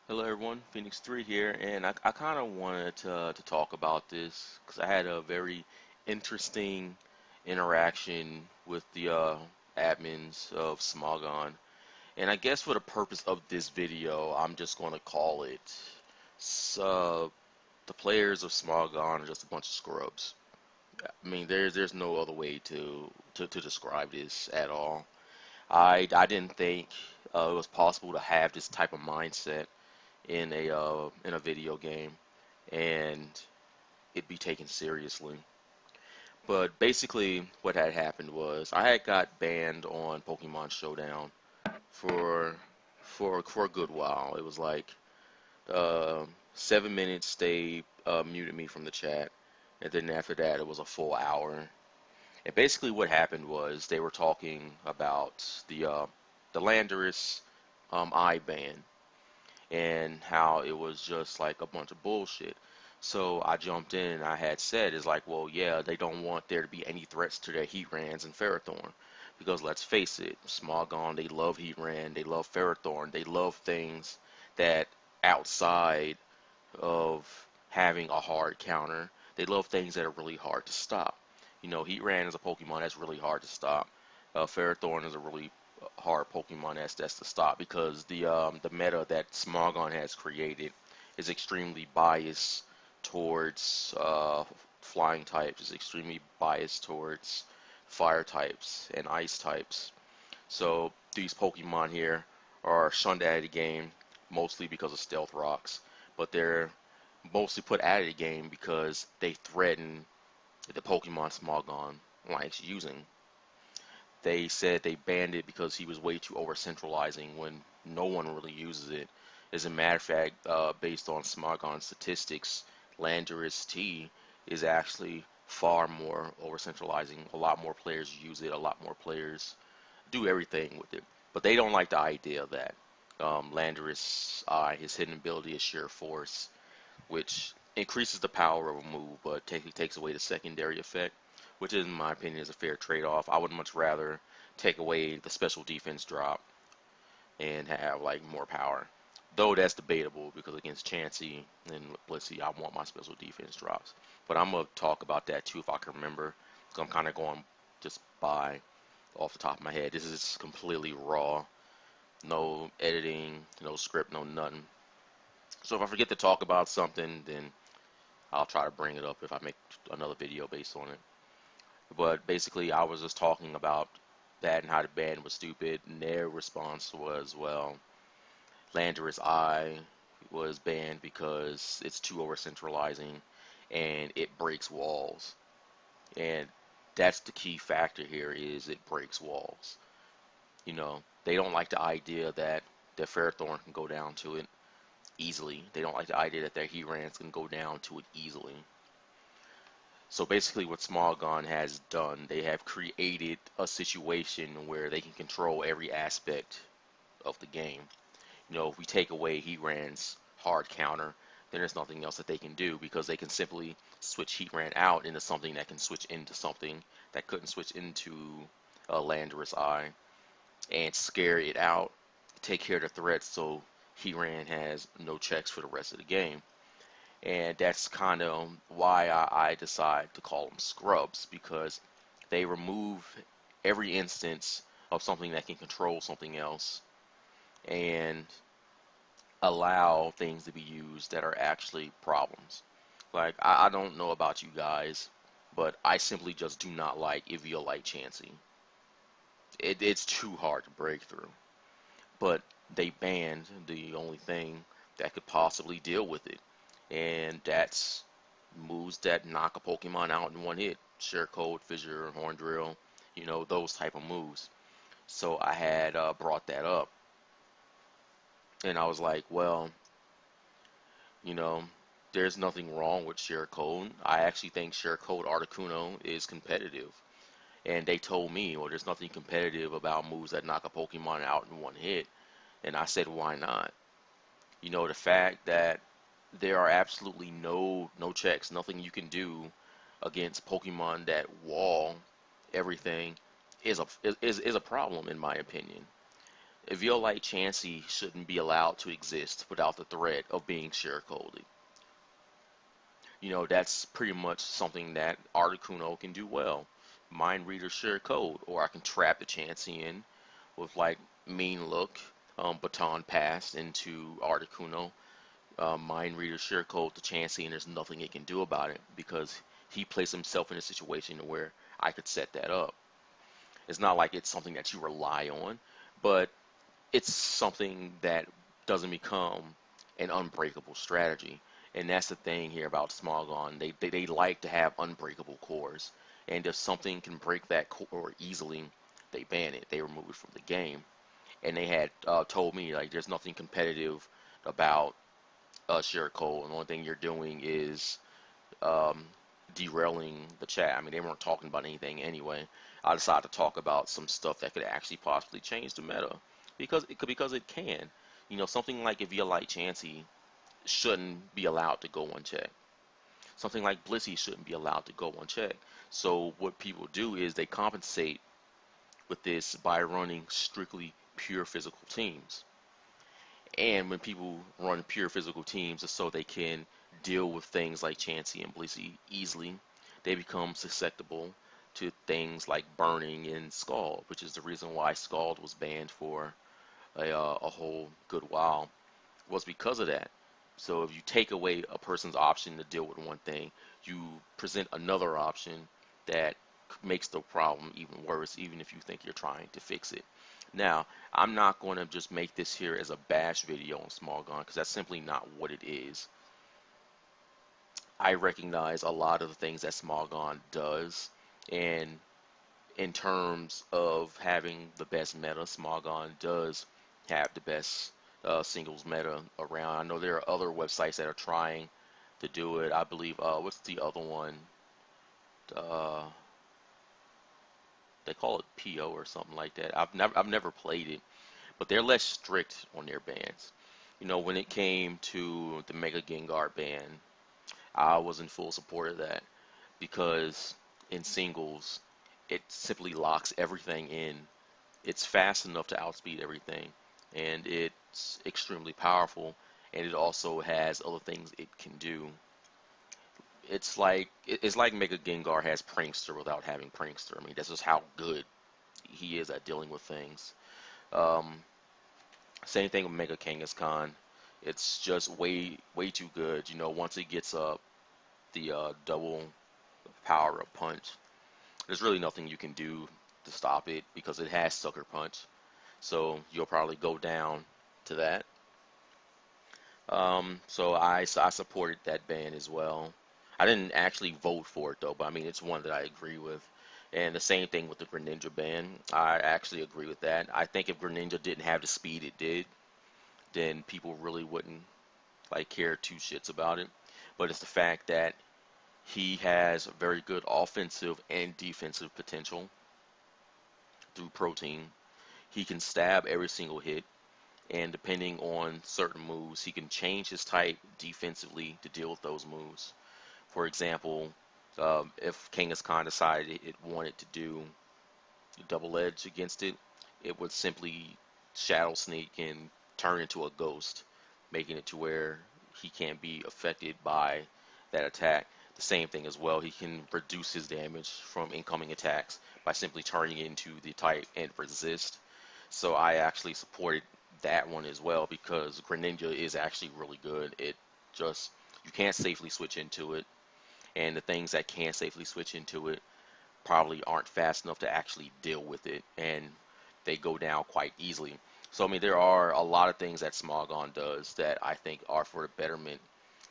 Hello everyone, Phoenix 3 here, and I kind of wanted to talk about this because I had a very interesting interaction with the admins of Smogon. And I guess for the purpose of this video, I'm just going to call it the players of Smogon are just a bunch of scrubs. I mean, there's no other way to describe this at all. I didn't think it was possible to have this type of mindset in a video game and it be taken seriously. But basically, what had happened was I had got banned on Pokemon Showdown for for a good while. It was like 7 minutes they muted me from the chat, and then after that it was a full hour. And basically, what happened was they were talking about the Landorus I ban and how it was just like a bunch of bullshit. So I jumped in and I had said, is like, well, yeah, they don't want there to be any threats to their Heatrans and Ferrothorn. Because let's face it, Smogon, they love Heatran, they love Ferrothorn, they love things that outside of having a hard counter, they love things that are really hard to stop. You know, Heatran is a Pokemon that's really hard to stop. Ferrothorn is a really hard Pokemon that's to stop because the meta that Smogon has created is extremely biased towards flying types, is extremely biased towards fire types and ice types. So these Pokemon here are shunned out of the game mostly because of stealth rocks, but they're mostly put out of the game because they threaten the Pokemon Smogon likes using. They said they banned it because he was way too over centralizing when no one really uses it. As a matter of fact, based on Smogon statistics, Landorus T is actually far more over centralizing. A lot more players use it, a lot more players do everything with it. But they don't like the idea that Landorus I, his hidden ability is sheer force, which increases the power of a move, but takes away the secondary effect, which in my opinion is a fair trade-off. I would much rather take away the special defense drop and have like more power. Though that's debatable because against Chansey and Blissey, I want my special defense drops. But I'm gonna talk about that too if I can remember. So I'm kind of going just by off the top of my head. This is completely raw, no editing, no script, no nothing. So if I forget to talk about something, then I'll try to bring it up if I make another video based on it. But basically, I was just talking about that and how the band was stupid, and their response was, well, Landorus I was banned because it's too over centralizing and it breaks walls. And that's the key factor here is it breaks walls. You know, they don't like the idea that their Ferrothorn can go down to it easily. They don't like the idea that their Heatrans can go down to it easily. So basically what Smogon has done, they have created a situation where they can control every aspect of the game. You know, if we take away Heatran's hard counter, then there's nothing else that they can do because they can simply switch Heatran out into something that can switch into something that couldn't switch into a Landorus Eye and scare it out, take care of the threats so Heatran has no checks for the rest of the game. And that's kind of why I decide to call them scrubs because they remove every instance of something that can control something else and allow things to be used that are actually problems. Like, I don't know about you guys, but I simply just do not like Eviolite Chansey. It's too hard to break through. But they banned the only thing that could possibly deal with it. And that's moves that knock a Pokemon out in one hit. Share Code, Fissure, Horn Drill, you know, those type of moves. So I had brought that up. And I was like, well, you know, there's nothing wrong with Share Code. I actually think Share Code Articuno is competitive. And they told me, well, there's nothing competitive about moves that knock a Pokemon out in one hit. And I said, why not? You know, the fact that there are absolutely no checks, nothing you can do against Pokemon that wall everything is a problem in my opinion. A VO like Chansey shouldn't be allowed to exist without the threat of being share coded. That's pretty much something that Articuno can do well. Mind reader share code, or I can trap the Chansey in with like mean look, baton pass into Articuno. Mind reader share code to Chansey, and there's nothing it can do about it because he placed himself in a situation where I could set that up. It's not like it's something that you rely on, but it's something that doesn't become an unbreakable strategy. And that's the thing here about Smogon. They like to have unbreakable cores. And if something can break that core easily, they ban it. They remove it from the game. And they had told me, like, there's nothing competitive about share code. And the only thing you're doing is um, derailing the chat. I mean, they weren't talking about anything anyway. I decided to talk about some stuff that could actually possibly change the meta because it can. Something like if you like Chansey shouldn't be allowed to go unchecked. Something like Blissey shouldn't be allowed to go unchecked. So what people do is they compensate with this by running strictly pure physical teams. And when people run pure physical teams, it's so they can deal with things like Chansey and Blissey easily. They become susceptible to things like burning and Scald, which is the reason why Scald was banned for a whole good while, was because of that. So if you take away a person's option to deal with one thing, you present another option that makes the problem even worse, even if you think you're trying to fix it. Now, I'm not going to just make this here as a bash video on Smogon because that's simply not what it is. I recognize a lot of the things that Smogon does, and in terms of having the best meta, Smogon does have the best singles meta around. I know there are other websites that are trying to do it. I believe, what's the other one? Uh, they call it PO or something like that. I've never played it, but they're less strict on their bans. When it came to the Mega Gengar ban, I was in full support of that because in singles, it simply locks everything in. It's fast enough to outspeed everything, and it's extremely powerful, and it also has other things it can do. It's like Mega Gengar has Prankster without having Prankster. I mean, that's just how good he is at dealing with things. Um, Same thing with Mega Kangaskhan. It's just way too good. Once it gets up the double power of punch, there's really nothing you can do to stop it because it has Sucker Punch. So you'll probably go down to that. So I supported that ban as well. I didn't actually vote for it though, but I mean it's one that I agree with. And the same thing with the Greninja ban. I actually agree with that. I think if Greninja didn't have the speed it did, then people really wouldn't like care two shits about it. But it's the fact that he has very good offensive and defensive potential through protein. He can stab every single hit, and depending on certain moves, he can change his type defensively to deal with those moves. For example, if Kangaskhan decided it wanted to do double edge against it, it would simply shadow sneak and turn into a ghost, making it to where he can't be affected by that attack. The same thing as well, he can reduce his damage from incoming attacks by simply turning into the type and resist. So I actually supported that one as well because Greninja is actually really good. It just you can't safely switch into it, and the things that can safely switch into it probably aren't fast enough to actually deal with it, and they go down quite easily. So I mean, there are a lot of things that Smogon does that I think are for the betterment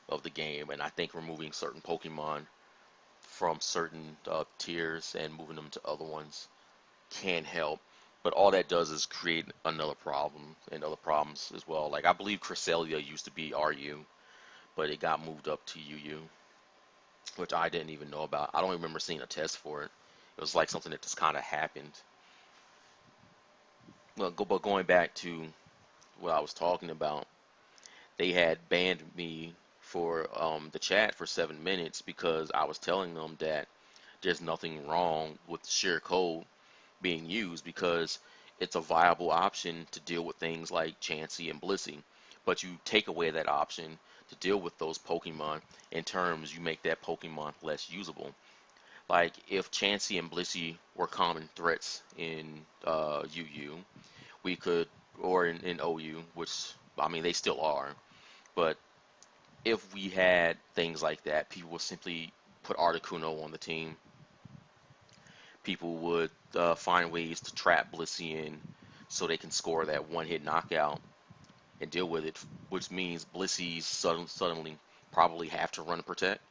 of the game, and I think removing certain Pokemon from certain tiers and moving them to other ones can help. But all that does is create another problem and other problems as well. Like I believe Cresselia used to be RU, but it got moved up to UU, which I didn't even know about. I don't remember seeing a test for it. It was like something that just kind of happened. But going back to what I was talking about, they had banned me for the chat for 7 minutes because I was telling them that there's nothing wrong with share code being used because it's a viable option to deal with things like Chansey and Blissey. But you take away that option to deal with those Pokemon. In terms, you make that Pokemon less usable. Like if Chansey and Blissey were common threats in UU, we could, or in OU, which I mean they still are. But if we had things like that, people would simply put Articuno on the team. People would find ways to trap Blissey in so they can score that one-hit knockout and deal with it, which means Blissey's suddenly probably have to run protect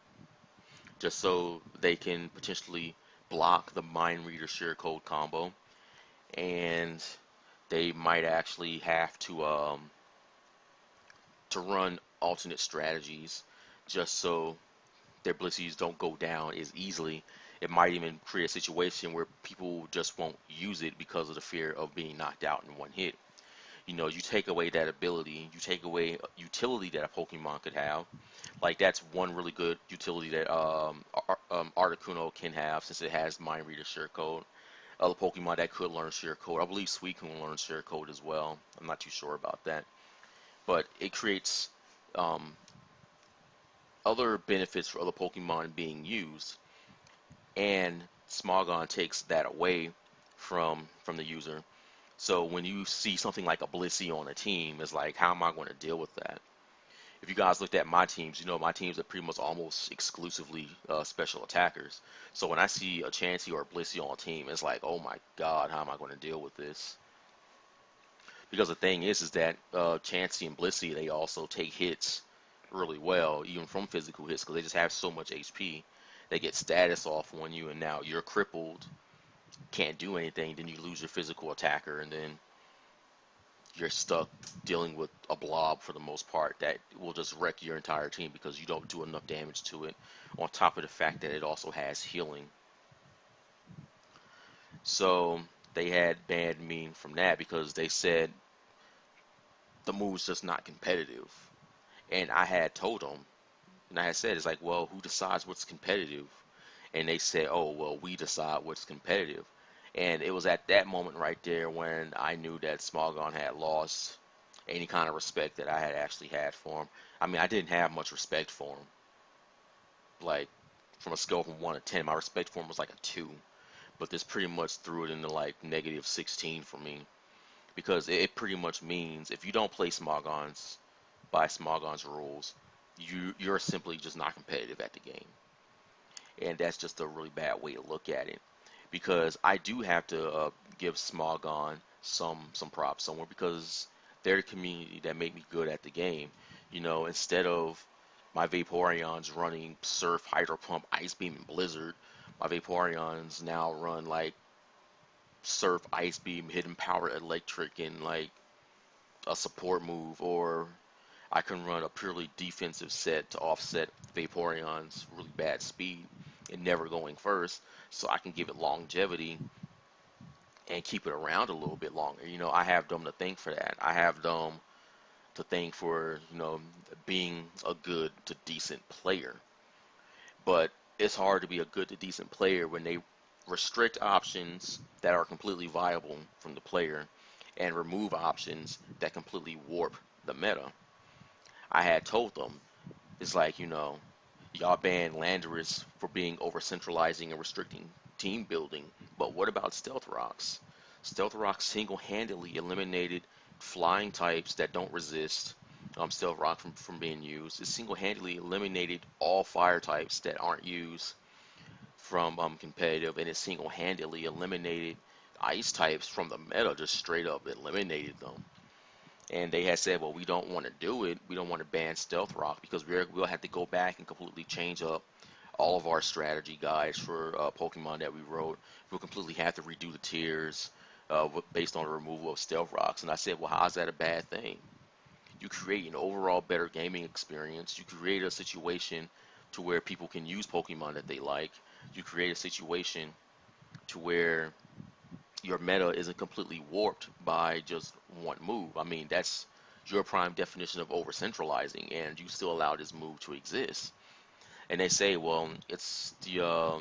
just so they can potentially block the Mind Reader Share Code combo, and they might actually have to run alternate strategies just so their Blissey's don't go down as easily. It might even create a situation where people just won't use it because of the fear of being knocked out in one hit. You know, you take away that ability, you take away utility that a Pokemon could have. Like that's one really good utility that Articuno can have since it has Mind Reader Share Code. Other Pokemon that could learn Share Code, I believe Suicune will learn Share Code as well. I'm not too sure about that, but it creates um, other benefits for other Pokemon being used, and Smogon takes that away from the user. So when you see something like a Blissey on a team, it's like, how am I going to deal with that? If you guys looked at my teams, you know my teams are pretty much almost exclusively special attackers. So when I see a Chansey or a Blissey on a team, it's like, oh my God, how am I going to deal with this? Because the thing is that Chansey and Blissey, they also take hits really well, even from physical hits, because they just have so much HP. They get status off on you, and now you're crippled, can't do anything. Then you lose your physical attacker, and then you're stuck dealing with a blob for the most part that will just wreck your entire team because you don't do enough damage to it. On top of the fact that it also has healing, so they had banned me from that because they said the move's just not competitive. And I had told them, and I had said, it's like, well, who decides what's competitive? And they said, oh, well, we decide what's competitive. And it was at that moment right there when I knew that Smogon had lost any kind of respect that I had actually had for him. I mean, I didn't have much respect for him. Like, from a scale from 1 to 10, my respect for him was like a 2. But this pretty much threw it into like negative 16 for me. Because it pretty much means if you don't play Smogons by Smogon's rules, you're simply just not competitive at the game. And that's just a really bad way to look at it. Because I do have to give Smogon some props somewhere because they're the community that made me good at the game. You know, instead of my Vaporeons running Surf, Hydro Pump, Ice Beam, and Blizzard, my Vaporeons now run like Surf, Ice Beam, Hidden Power, Electric, and like a support move, or I can run a purely defensive set to offset Vaporeon's really bad speed and never going first, so I can give it longevity and keep it around a little bit longer. You know, I have them to thank for that. I have them to thank for, you know, being a good to decent player. But it's hard to be a good to decent player when they restrict options that are completely viable from the player and remove options that completely warp the meta. I had told them, it's like, you know, y'all banned Landorus for being over centralizing and restricting team building, but what about Stealth Rocks? Stealth Rocks single-handedly eliminated flying types that don't resist Stealth Rock from being used. It single-handedly eliminated all fire types that aren't used from competitive, and it single-handedly eliminated ice types from the meta, just straight up eliminated them. And they had said, well, we don't want to do it. We don't want to ban Stealth Rock because we'll have to go back and completely change up all of our strategy guides for Pokemon that we wrote. We'll completely have to redo the tiers based on the removal of Stealth Rocks. And I said, well, how's that a bad thing? You create an overall better gaming experience. You create a situation to where people can use Pokemon that they like. You create a situation to where your meta isn't completely warped by just one move. I mean, that's your prime definition of over centralizing, and you still allow this move to exist. And they say, well, it's the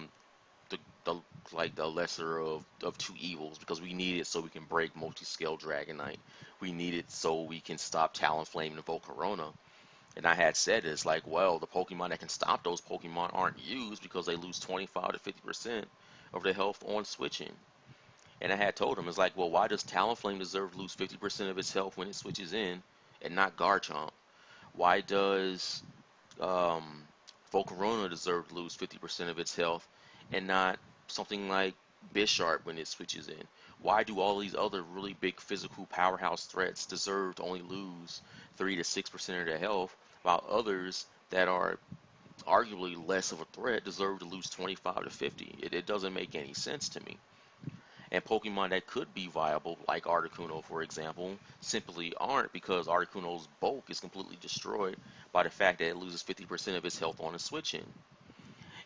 like the lesser of two evils because we need it so we can break multi-scale Dragonite. We need it so we can stop Talonflame and Volcarona. And I had said it's like, well, the Pokemon that can stop those Pokemon aren't used because they lose 25 to 50% of their health on switching. And I had told him, it's like, well, why does Talonflame deserve to lose 50% of its health when it switches in and not Garchomp? Why does um, Volcarona deserve to lose 50% of its health and not something like Bisharp when it switches in? Why do all these other really big physical powerhouse threats deserve to only lose 3 to 6% of their health, while others that are arguably less of a threat deserve to lose 25 to 50? It doesn't make any sense to me. And Pokemon that could be viable, like Articuno, for example, simply aren't because Articuno's bulk is completely destroyed by the fact that it loses 50% of its health on a switch in.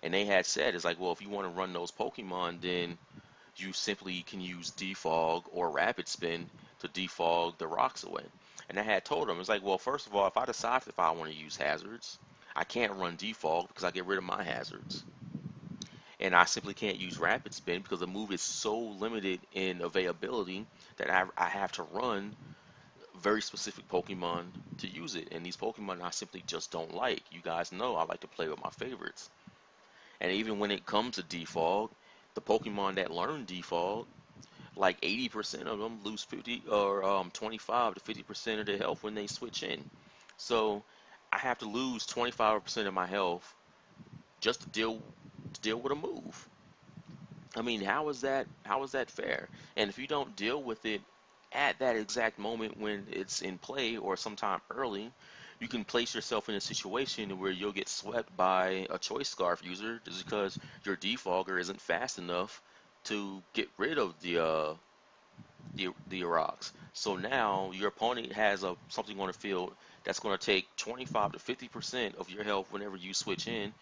And they had said, it's like, well, if you want to run those Pokemon, then you simply can use Defog or Rapid Spin to defog the rocks away. And I had told them, it's like, well, first of all, if I decide if I want to use hazards, I can't run Defog because I get rid of my hazards. And I simply can't use Rapid Spin because the move is so limited in availability that I have to run very specific Pokemon to use it. And these Pokemon I simply just don't like. You guys know I like to play with my favorites. And even when it comes to Defog, the Pokemon that learn Defog, like 80% of them lose 50 or 25 to 50% of their health when they switch in. So I have to lose 25% of my health just to deal with a move. I mean, how is that fair? And if you don't deal with it at that exact moment when it's in play or sometime early, you can place yourself in a situation where you'll get swept by a choice scarf user just because your defogger isn't fast enough to get rid of the rocks. So now your opponent has a something on the field that's going to take 25 to 50% of your health whenever you switch in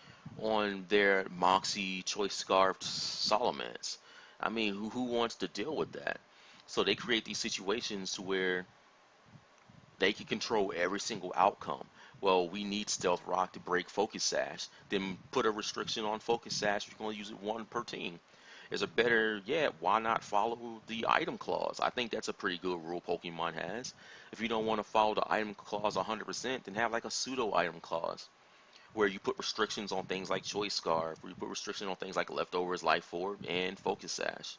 on their Moxie Choice Scarfed Salamence. I mean, who wants to deal with that? So they create these situations to where they can control every single outcome. Well, we need Stealth Rock to break Focus Sash. Then put a restriction on Focus Sash. You're going to use it one per team. Is a better, yeah, why not follow the item clause? I think that's a pretty good rule Pokemon has. If you don't want to follow the item clause 100%, then have like a pseudo item clause where you put restrictions on things like Choice Scarf, where you put restrictions on things like Leftovers, Life Orb, and Focus Sash.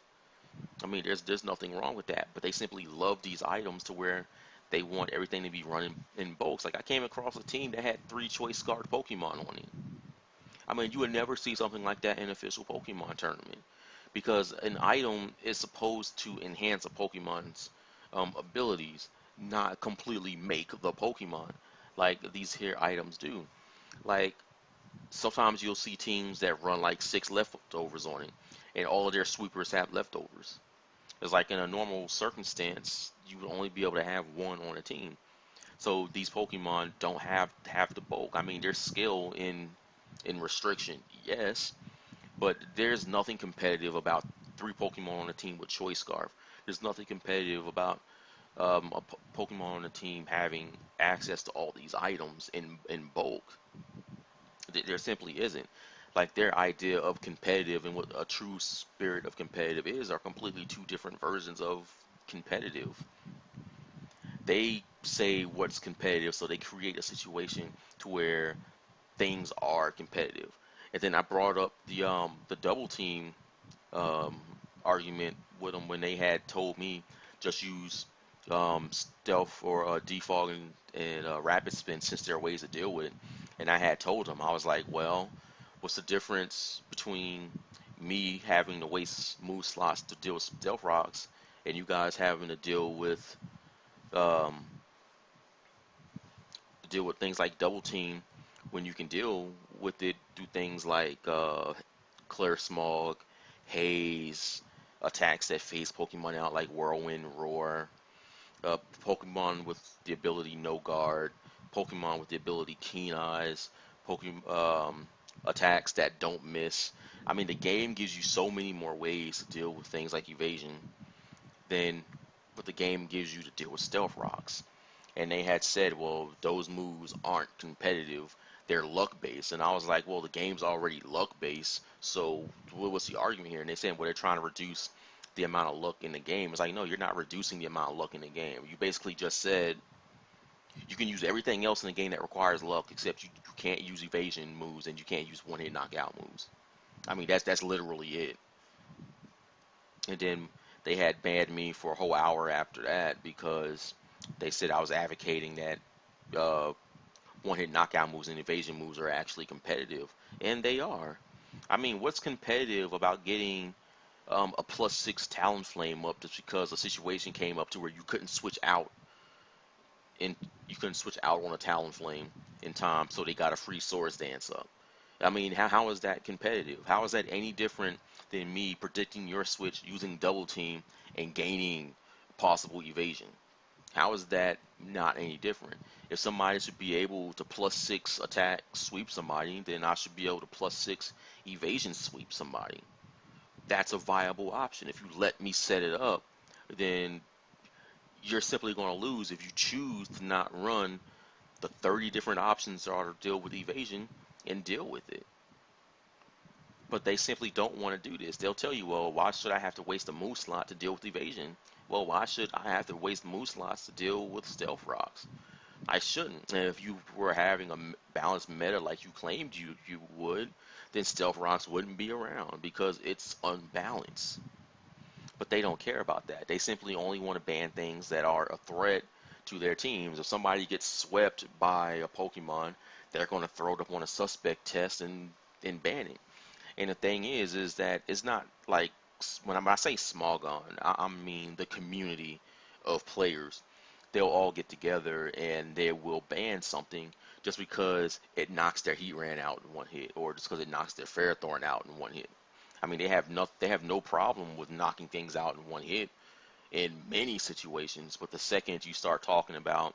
I mean, there's nothing wrong with that, but they simply love these items to where they want everything to be running in bulks. Like I came across a team that had 3 choice scarred Pokemon on it. I mean, you would never see something like that in an official Pokemon tournament because an item is supposed to enhance a Pokemon's abilities, not completely make the Pokemon like these here items do. Like sometimes you'll see teams that run like 6 leftovers on it, and all of their sweepers have leftovers. It's like in a normal circumstance, you would only be able to have one on a team. So these Pokemon don't have the bulk. I mean, there's skill in restriction, yes, but there's nothing competitive about 3 Pokemon on a team with Choice Scarf. There's nothing competitive about Pokemon on a team having access to all these items in bulk. There simply isn't. Like their idea of competitive and what a true spirit of competitive is are completely two different versions of competitive. They say what's competitive, so they create a situation to where things are competitive. And then I brought up the double team um, argument with them when they had told me just use stealth or defog and rapid spin since there are ways to deal with it. And I had told them I was like, well, what's the difference between me having to waste move slots to deal with stealth rocks and you guys having um, to deal with things like double team when you can deal with it through things like clear smog, haze, attacks that phase Pokemon out like Whirlwind, Roar, Pokemon with the ability No Guard, Pokemon with the ability Keen Eyes, Pokemon attacks that don't miss. I mean, the game gives you so many more ways to deal with things like evasion than what the game gives you to deal with stealth rocks. And they had said, well, those moves aren't competitive. they're luck based. And I was like, well, the game's already luck based, so what was the argument here? And they said, well, they're trying to reduce the amount of luck in the game. It's like, no, you're not reducing the amount of luck in the game. You basically just said you can use everything else in the game that requires luck, except you can't use evasion moves and you can't use one hit knockout moves. I mean, that's literally it. And then they had banned me for a whole hour after that because they said I was advocating that one hit knockout moves and evasion moves are actually competitive. And they are. I mean, what's competitive about getting a +6 Talon Flame up just because a situation came up to where and you couldn't switch out on a Talon Flame in time, so they got a free Swords Dance up. I mean, how is that competitive? How is that any different than me predicting your switch using double team and gaining possible evasion? How is that not any different? If somebody should be able to +6 attack sweep somebody, then I should be able to +6 evasion sweep somebody. That's a viable option. If you let me set it up, then you're simply going to lose if you choose to not run the 30 different options that are to deal with evasion and deal with it. But they simply don't want to do this. They'll tell you, well, why should I have to waste a move slot to deal with evasion? Well, why should I have to waste move slots to deal with stealth rocks? I shouldn't. And if you were having a balanced meta like you claimed you would, then stealth rocks wouldn't be around because it's unbalanced. But they don't care about that. They simply only want to ban things that are a threat to their teams. If somebody gets swept by a Pokemon, they're going to throw it up on a suspect test and ban it. And the thing is that it's not like when I say Smogon, I mean the community of players. They'll all get together and they will ban something just because it knocks their Heatran out in one hit, or just because it knocks their Ferrothorn out in one hit. I mean, they have no problem with knocking things out in one hit in many situations, but the second you start talking about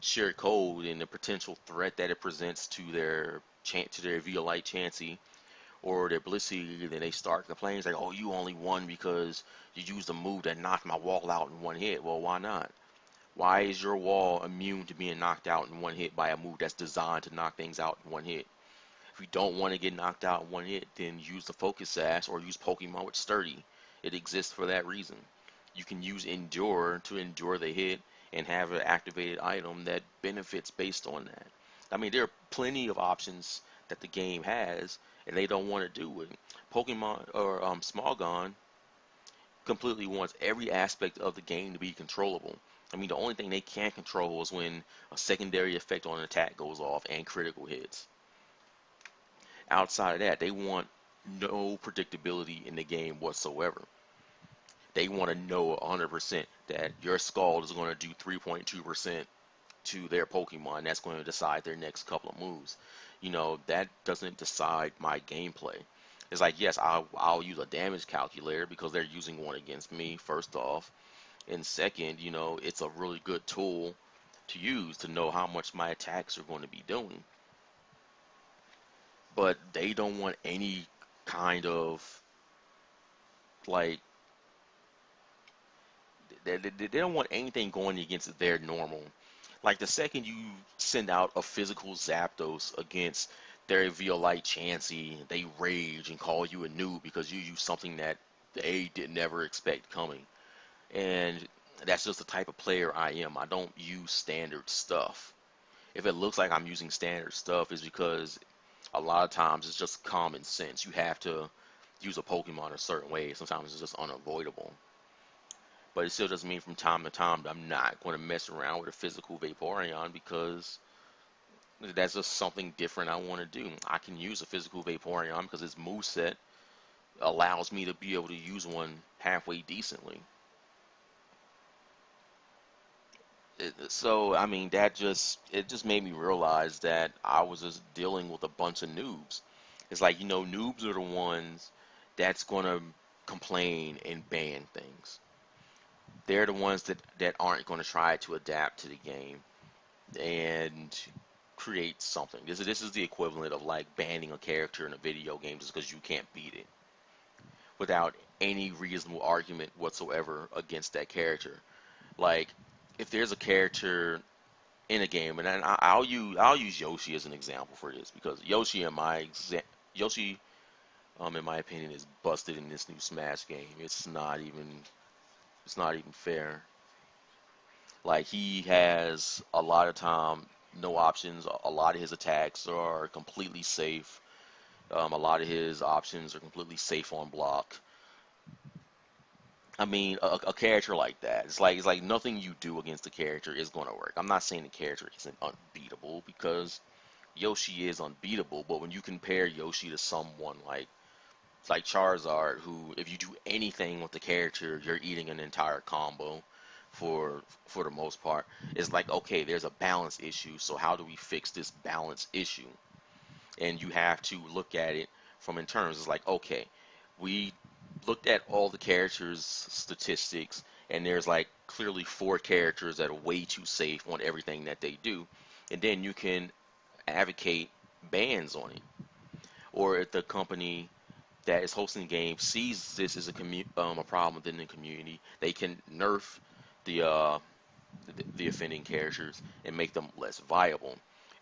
shared code and the potential threat that it presents to their Violite Chansey or their Blissey, then they start complaining like, "Oh, you only won because you used a move that knocked my wall out in one hit." Well, why not? Why is your wall immune to being knocked out in one hit by a move that's designed to knock things out in one hit? If you don't want to get knocked out in one hit, then use the Focus Sash or use Pokemon with Sturdy. It exists for that reason. You can use Endure to endure the hit and have an activated item that benefits based on that. I mean, there are plenty of options that the game has, and they don't want to do it. Pokemon or Smogon completely wants every aspect of the game to be controllable. I mean, the only thing they can't control is when a secondary effect on an attack goes off and critical hits. Outside of that, they want no predictability in the game whatsoever. They want to know 100% that your Scald is going to do 3.2% to their Pokemon. That's going to decide their next couple of moves. That doesn't decide my gameplay. It's like, yes, I'll use a damage calculator because they're using one against me, first off. And second, it's a really good tool to use to know how much my attacks are going to be doing. But they don't want any kind of, like, they don't want anything going against their normal. Like, the second you send out a physical Zapdos against their Violite Chansey, they rage and call you a noob because you use something that they did never expect coming. And that's just the type of player I am. I don't use standard stuff. If it looks like I'm using standard stuff, it's because a lot of times it's just common sense. You have to use a Pokemon a certain way. Sometimes it's just unavoidable. But it still doesn't mean from time to time that I'm not going to mess around with a physical Vaporeon because that's just something different I want to do. I can use a physical Vaporeon because its moveset allows me to be able to use one halfway decently. So I mean it just made me realize that I was just dealing with a bunch of noobs. It's like, noobs are the ones that's gonna complain and ban things. They're the ones that aren't gonna try to adapt to the game and create something. This is the equivalent of like banning a character in a video game just because you can't beat it without any reasonable argument whatsoever against that character. Like, if there's a character in a game, and then I'll use Yoshi as an example for this because Yoshi, in my opinion, is busted in this new Smash game. It's not even fair. Like he has a lot of time, no options. A lot of his attacks are completely safe. A lot of his options are completely safe on block. I mean, a character like that, it's like nothing you do against the character is going to work. I'm not saying the character isn't unbeatable because Yoshi is unbeatable, but when you compare Yoshi to someone like Charizard, who if you do anything with the character, you're eating an entire combo for the most part. It's like, okay, there's a balance issue, so how do we fix this balance issue? And you have to look at it from in terms. It's like, okay, we looked at all the characters' statistics, and there's like clearly four characters that are way too safe on everything that they do, and then you can advocate bans on it. Or if the company that is hosting the game sees this as a problem within the community, they can nerf the the offending characters and make them less viable.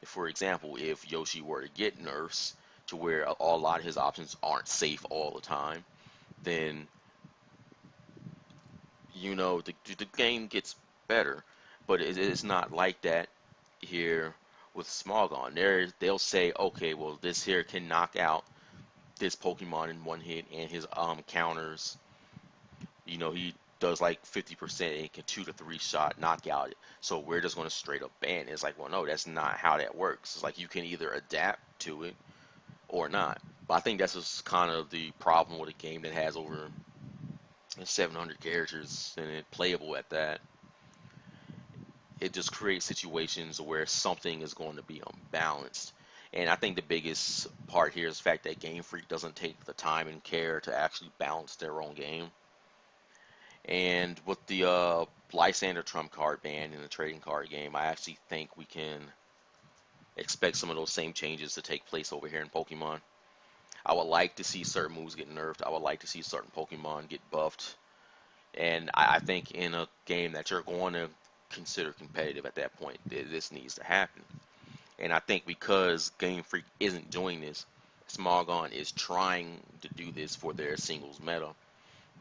For example, if Yoshi were to get nerfs to where a lot of his options aren't safe all the time, then the game gets better. But it's not like that here with Smogon. They'll say, okay, well this here can knock out this Pokemon in one hit, and his counters, he does like 50% and can 2 to 3 shot knock out it. So we're just going to straight up ban it. It's like, well, no, that's not how that works. It's like you can either adapt to it or not. But I think that's just kind of the problem with a game that has over 700 characters and it playable at that. It just creates situations where something is going to be unbalanced. And I think the biggest part here is the fact that Game Freak doesn't take the time and care to actually balance their own game. And with the Lysander trump card ban in the trading card game, I actually think we can expect some of those same changes to take place over here in Pokemon. I would like to see certain moves get nerfed. I would like to see certain Pokemon get buffed. And I think in a game that you're going to consider competitive at that point, this needs to happen. And I think because Game Freak isn't doing this, Smogon is trying to do this for their singles meta,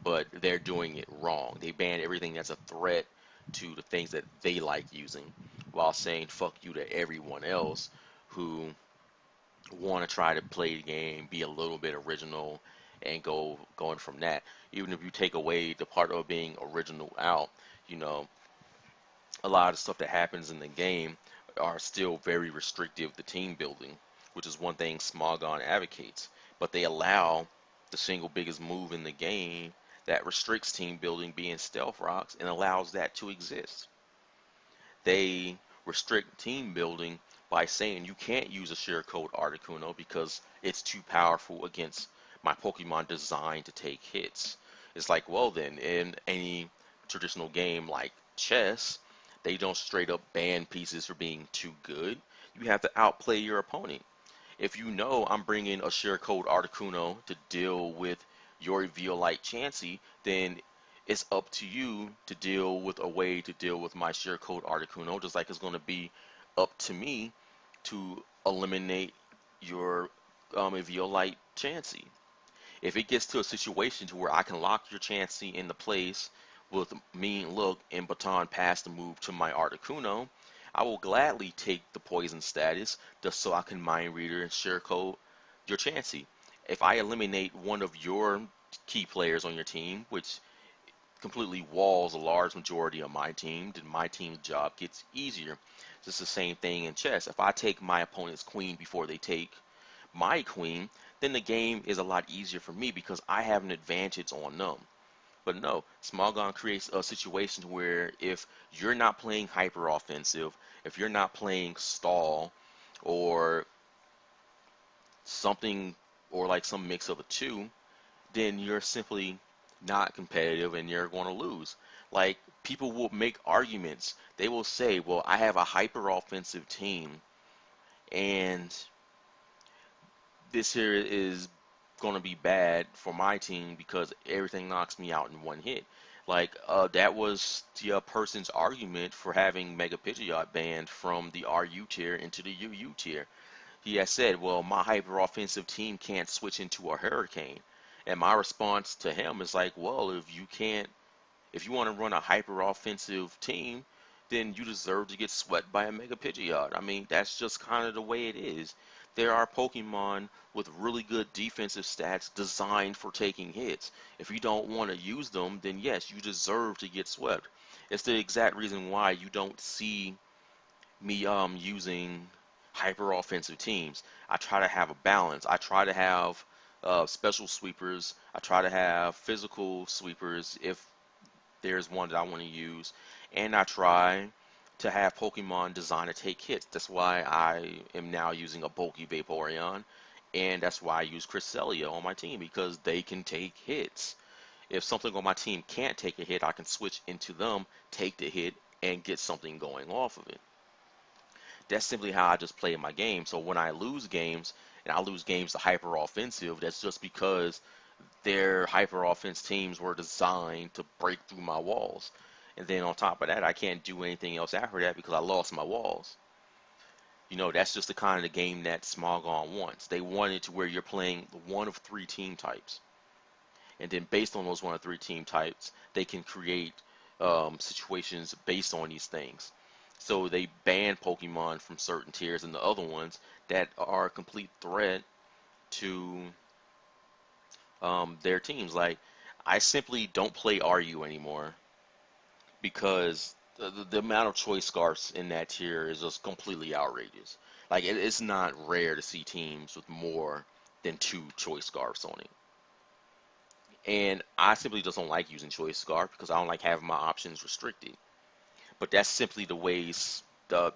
but they're doing it wrong. They ban everything that's a threat to the things that they like using, while saying fuck you to everyone else who want to try to play the game, be a little bit original, and going from that. Even if you take away the part of being original out, you know, a lot of stuff that happens in the game are still very restrictive to team building, which is one thing Smogon advocates. But they allow the single biggest move in the game that restricts team building being stealth rocks and allows that to exist. They restrict team building by saying you can't use a share code Articuno because it's too powerful against my Pokemon designed to take hits. It's like, well then, in any traditional game like chess, they don't straight up ban pieces for being too good. You have to outplay your opponent. If you know I'm bringing a share code Articuno to deal with your Violite Chansey, then it's up to you to deal with a way to deal with my share code Articuno, just like it's going to be up to me to eliminate your Violite Chansey. If it gets to a situation to where I can lock your Chansey into place with Mean Look and Baton Pass the move to my Articuno, I will gladly take the poison status just so I can Mind Reader and Share Code your Chansey. If I eliminate one of your key players on your team, which completely walls a large majority of my team, then my team's job gets easier. It's the same thing in chess. If I take my opponent's queen before they take my queen, then the game is a lot easier for me because I have an advantage on them. But no, Smogon creates a situation where if you're not playing hyper offensive, if you're not playing stall or something or like some mix of the two, then you're simply not competitive and you're going to lose. Like people will make arguments. They will say, "Well, I have a hyper offensive team and this here is going to be bad for my team because everything knocks me out in one hit." Like that was the person's argument for having Mega Pidgeot banned from the RU tier into the UU tier. He has said, well, my hyper offensive team can't switch into a hurricane. And my response to him is like, well, if you want to run a hyper offensive team, then you deserve to get swept by a Mega Pidgeot. I mean, that's just kind of the way it is. There are Pokemon with really good defensive stats designed for taking hits. If you don't want to use them, then yes, you deserve to get swept. It's the exact reason why you don't see me using hyper offensive teams. I try to have a balance. I try to have special sweepers. I try to have physical sweepers if there's one that I want to use, and I try to have Pokemon designed to take hits. That's why I am now using a bulky Vaporeon, and that's why I use Cresselia on my team because they can take hits. If something on my team can't take a hit, I can switch into them, take the hit, and get something going off of it. That's simply how I just play my game. So when I lose games, and I lose games to hyper offensive, that's just because their hyper offense teams were designed to break through my walls. And then on top of that, I can't do anything else after that because I lost my walls. That's just the kind of the game that Smogon wants. They want it to where you're playing one of three team types. And then based on those one of three team types, they can create situations based on these things. So they ban Pokemon from certain tiers and the other ones that are a complete threat to their teams. Like, I simply don't play RU anymore because the amount of choice scarfs in that tier is just completely outrageous. Like, it's not rare to see teams with more than two choice scarfs on it. And I simply just don't like using choice scarf because I don't like having my options restricted. But that's simply the ways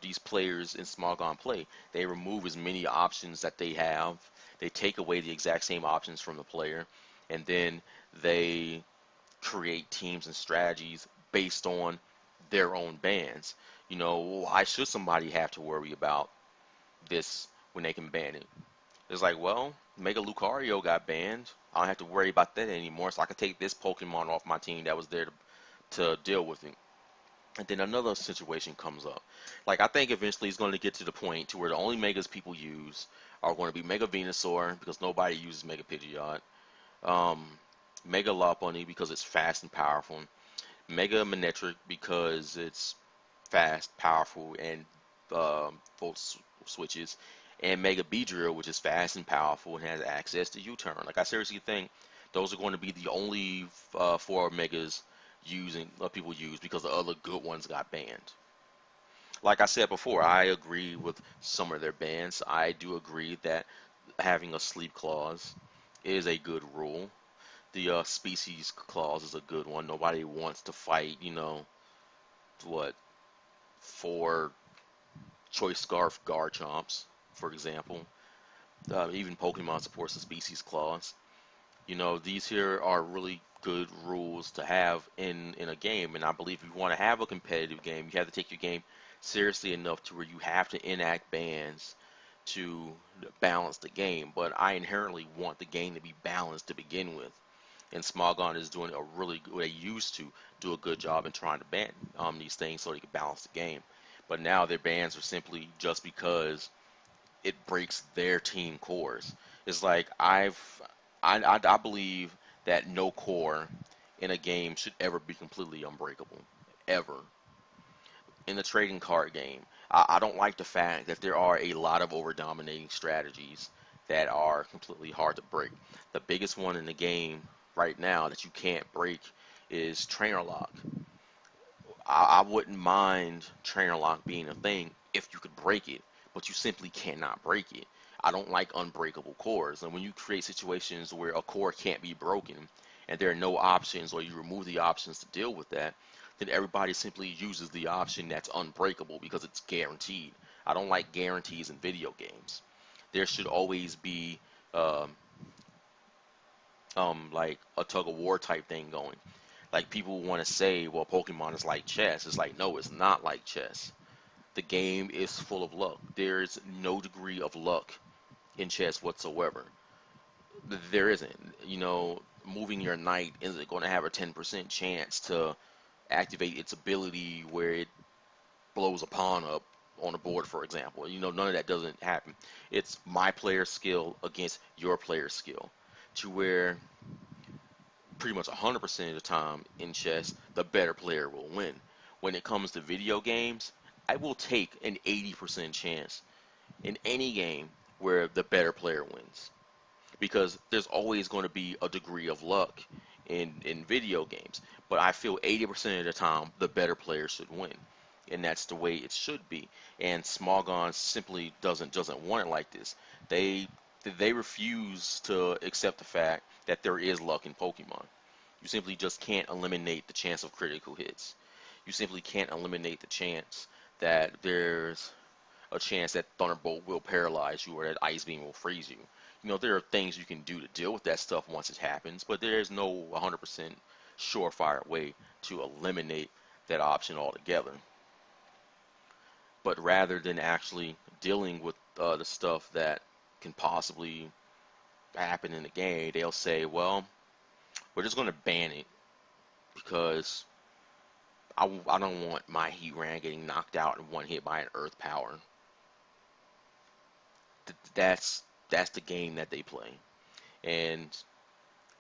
these players in Smogon play. They remove as many options that they have. They take away the exact same options from the player, and then they create teams and strategies based on their own bans. Why should somebody have to worry about this when they can ban it? It's like, well, Mega Lucario got banned. I don't have to worry about that anymore, so I can take this Pokemon off my team that was there to deal with it. And then another situation comes up. Like, I think eventually it's going to get to the point to where the only Megas people use are going to be Mega Venusaur because nobody uses Mega Pidgeot, um, Mega Lopunny because it's fast and powerful, Mega Manectric because it's fast, powerful, and volt switches, and Mega Beedrill which is fast and powerful and has access to U-turn. Like, I seriously think those are going to be the only four Megas using people use because the other good ones got banned. Like I said before, I agree with some of their bans. I do agree that having a sleep clause is a good rule. The species clause is a good one. Nobody wants to fight, what, four choice scarf Garchomps, for example. Even Pokemon supports the species clause. These here are really good rules to have in a game, and I believe if you want to have a competitive game, you have to take your game seriously enough to where you have to enact bans to balance the game. But I inherently want the game to be balanced to begin with, and Smogon is doing a really good, they used to do a good job in trying to ban these things so they could balance the game. But now their bans are simply just because it breaks their team cores. It's like I believe that no core in a game should ever be completely unbreakable, ever. In the trading card game, I don't like the fact that there are a lot of over dominating strategies that are completely hard to break. The biggest one in the game right now that you can't break is trainer lock. I wouldn't mind trainer lock being a thing if you could break it, but you simply cannot break it. I don't like unbreakable cores, and when you create situations where a core can't be broken and there are no options, or you remove the options to deal with that, then everybody simply uses the option that's unbreakable because it's guaranteed. I don't like guarantees in video games. There should always be um, like a tug of war type thing going. Like, people want to say, well, Pokemon is like chess. It's like, no, it's not like chess. The game is full of luck. There's no degree of luck in chess whatsoever. There isn't. moving your knight isn't going to have a 10% chance to activate its ability where it blows a pawn up on the board, for example. None of that doesn't happen. It's my player skill against your player skill, to where pretty much 100% of the time in chess, the better player will win. When it comes to video games, I will take an 80% chance in any game where the better player wins, because there's always going to be a degree of luck in video games. But I feel 80% of the time the better player should win, and that's the way it should be. And Smogon simply doesn't want it like this. They they refuse to accept the fact that there is luck in Pokemon. You simply just can't eliminate the chance of critical hits. You simply can't eliminate the chance that there's a chance that Thunderbolt will paralyze you or that Ice Beam will freeze you. There are things you can do to deal with that stuff once it happens, but there's no 100% surefire way to eliminate that option altogether. But rather than actually dealing with the stuff that can possibly happen in the game, they'll say, well, we're just going to ban it because I don't want my Heatran getting knocked out in one hit by an Earth Power. That's the game that they play. And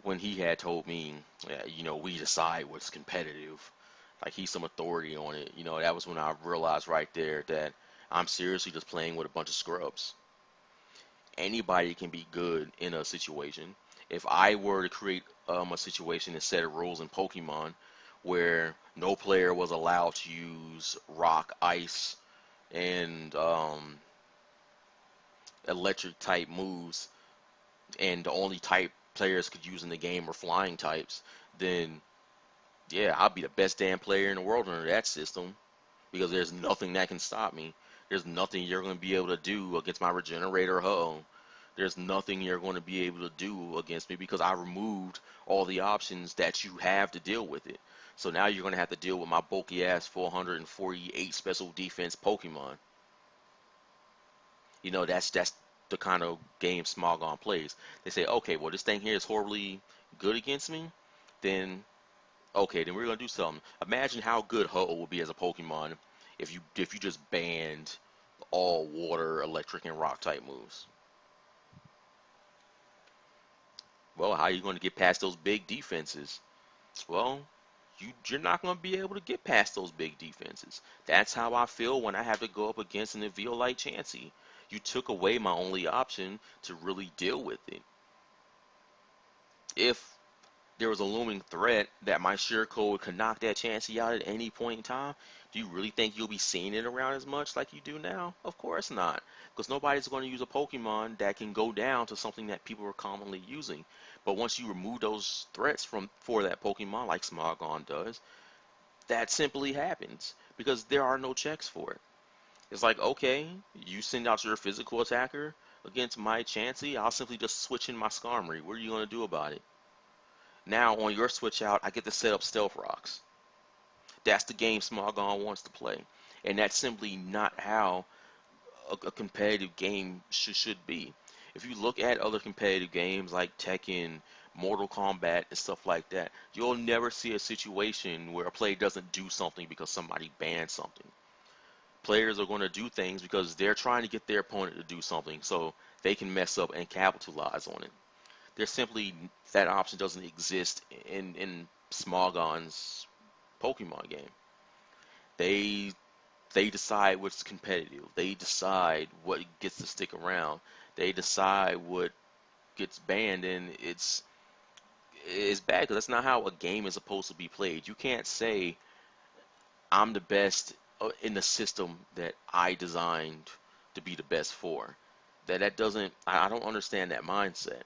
when he had told me, yeah, we decide what's competitive, like he's some authority on it, that was when I realized right there that I'm seriously just playing with a bunch of scrubs. Anybody can be good in a situation. If I were to create a situation and set of rules in Pokemon where no player was allowed to use rock, ice, and electric type moves, and the only type players could use in the game were flying types, then yeah, I'll be the best damn player in the world under that system, because there's nothing that can stop me. There's nothing you're going to be able to do against my Regenerator Ho. There's nothing you're going to be able to do against me because I removed all the options that you have to deal with it. So now you're going to have to deal with my bulky ass 448 special defense Pokemon. That's the kind of game Smogon plays. They say, okay, well, this thing here is horribly good against me. Then okay, then we're gonna do something. Imagine how good Ho would be as a Pokemon if you just banned all water, electric, and rock type moves. Well, how are you going to get past those big defenses? Well, you're not going to be able to get past those big defenses. That's how I feel when I have to go up against an Eviolite Chansey. You took away my only option to really deal with it. If there was a looming threat that my share code could knock that Chansey out at any point in time, do you really think you'll be seeing it around as much like you do now? Of course not. Because nobody's going to use a Pokemon that can go down to something that people are commonly using. But once you remove those threats for that Pokemon, like Smogon does, that simply happens. Because there are no checks for it. It's like, okay, you send out your physical attacker against my Chansey, I'll simply just switch in my Skarmory. What are you going to do about it? Now on your switch out, I get to set up Stealth Rocks. That's the game Smogon wants to play. And that's simply not how a competitive game should be. If you look at other competitive games like Tekken, Mortal Kombat, and stuff like that, you'll never see a situation where a player doesn't do something because somebody banned something. Players are going to do things because they're trying to get their opponent to do something so they can mess up and capitalize on it. There's simply that option doesn't exist in Smogon's Pokemon game. They they decide what's competitive. They decide what gets to stick around. They decide what gets banned, and it's bad because that's not how a game is supposed to be played. You can't say I'm the best in the system that I designed to be the best for. That doesn't. I don't understand that mindset.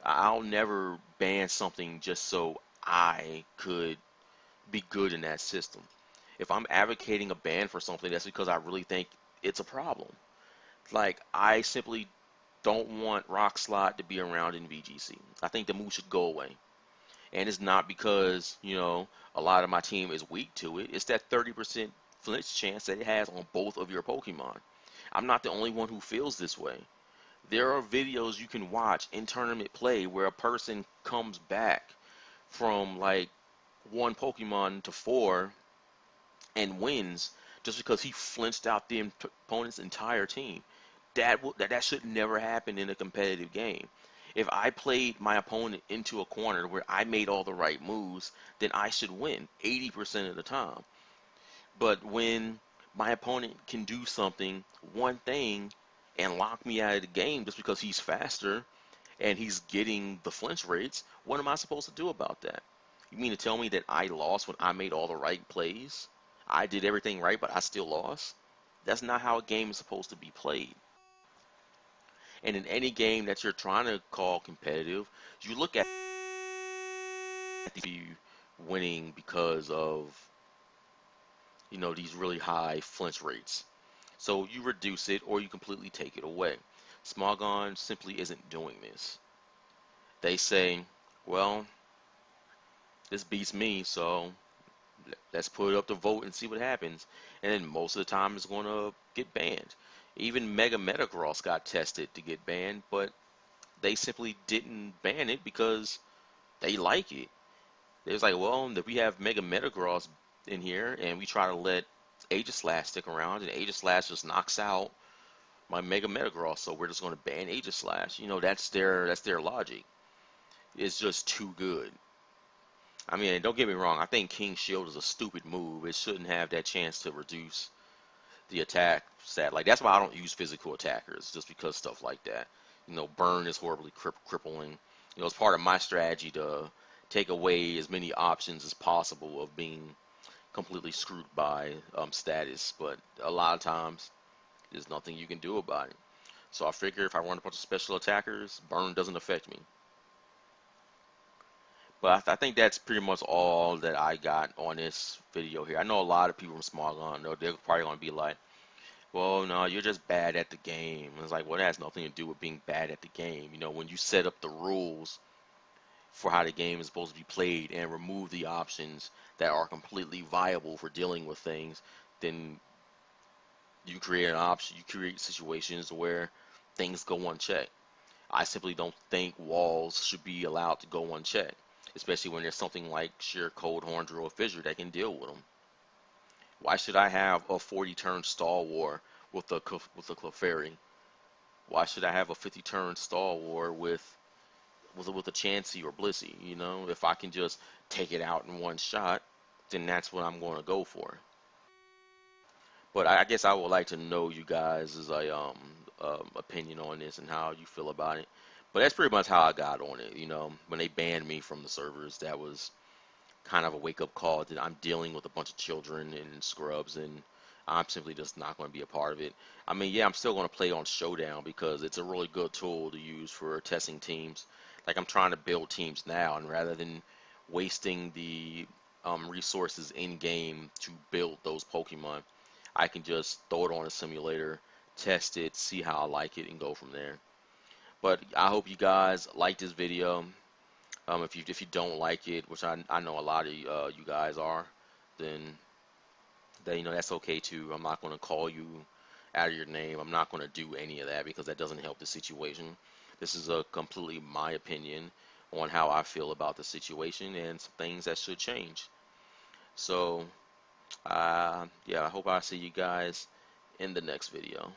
I'll never ban something just so I could be good in that system. If I'm advocating a ban for something, that's because I really think it's a problem. Like, I simply don't want Rock Slot to be around in VGC. I think the move should go away. And it's not because, a lot of my team is weak to it. It's that 30% flinch chance that it has on both of your Pokemon. I'm not the only one who feels this way. There are videos you can watch in tournament play where a person comes back from like one Pokemon to four and wins just because he flinched out the opponent's entire team. That should never happen in a competitive game. If I played my opponent into a corner where I made all the right moves, then I should win 80% of the time. But when my opponent can do something, one thing, and lock me out of the game just because he's faster and he's getting the flinch rates, what am I supposed to do about that? You mean to tell me that I lost when I made all the right plays? I did everything right, but I still lost? That's not how a game is supposed to be played. And in any game that you're trying to call competitive, you look at you winning because of these really high flinch rates. So you reduce it or you completely take it away. Smogon simply isn't doing this. They say, well, this beats me, so let's put it up to vote and see what happens. And then most of the time it's going to get banned. Even Mega Metagross got tested to get banned, but they simply didn't ban it because they like it. They was like, well, if we have Mega Metagross in here and we try to let Aegislash stick around, and Aegislash just knocks out my Mega Metagross, so we're just going to ban Aegislash. That's their logic. It's just too good. I mean, don't get me wrong. I think King Shield is a stupid move. It shouldn't have that chance to reduce the attack stat. Like that's why I don't use physical attackers, just because stuff like that. Burn is horribly crippling. It's part of my strategy to take away as many options as possible of being completely screwed by status. But a lot of times, there's nothing you can do about it. So I figure if I run a bunch of special attackers, burn doesn't affect me. But I think that's pretty much all that I got on this video here. I know a lot of people from Smogon, they're probably going to be like, well, no, you're just bad at the game. And it's like, well, that has nothing to do with being bad at the game. When you set up the rules for how the game is supposed to be played and remove the options that are completely viable for dealing with things, then you create an option, you create situations where things go unchecked. I simply don't think walls should be allowed to go unchecked, especially when there's something like sheer cold horns or a fissure that can deal with them. Why should I have a 40 turn stall war with a Clefairy? Why should I have a 50 turn stall war with a Chansey or Blissey? If I can just take it out in one shot, then that's what I'm going to go for. But I guess I would like to know you guys' opinion on this and how you feel about it. But that's pretty much how I got on it. When they banned me from the servers, that was kind of a wake up call that I'm dealing with a bunch of children and scrubs, and I'm simply just not going to be a part of it. I mean, yeah, I'm still going to play on Showdown because it's a really good tool to use for testing teams. Like I'm trying to build teams now, and rather than wasting the resources in game to build those Pokemon, I can just throw it on a simulator, test it, see how I like it, and go from there. But I hope you guys like this video. If you don't like it, which I know a lot of you guys are, then that's okay too. I'm not going to call you out of your name. I'm not going to do any of that because that doesn't help the situation. This is a completely my opinion on how I feel about the situation and some things that should change. So yeah, I hope I see you guys in the next video.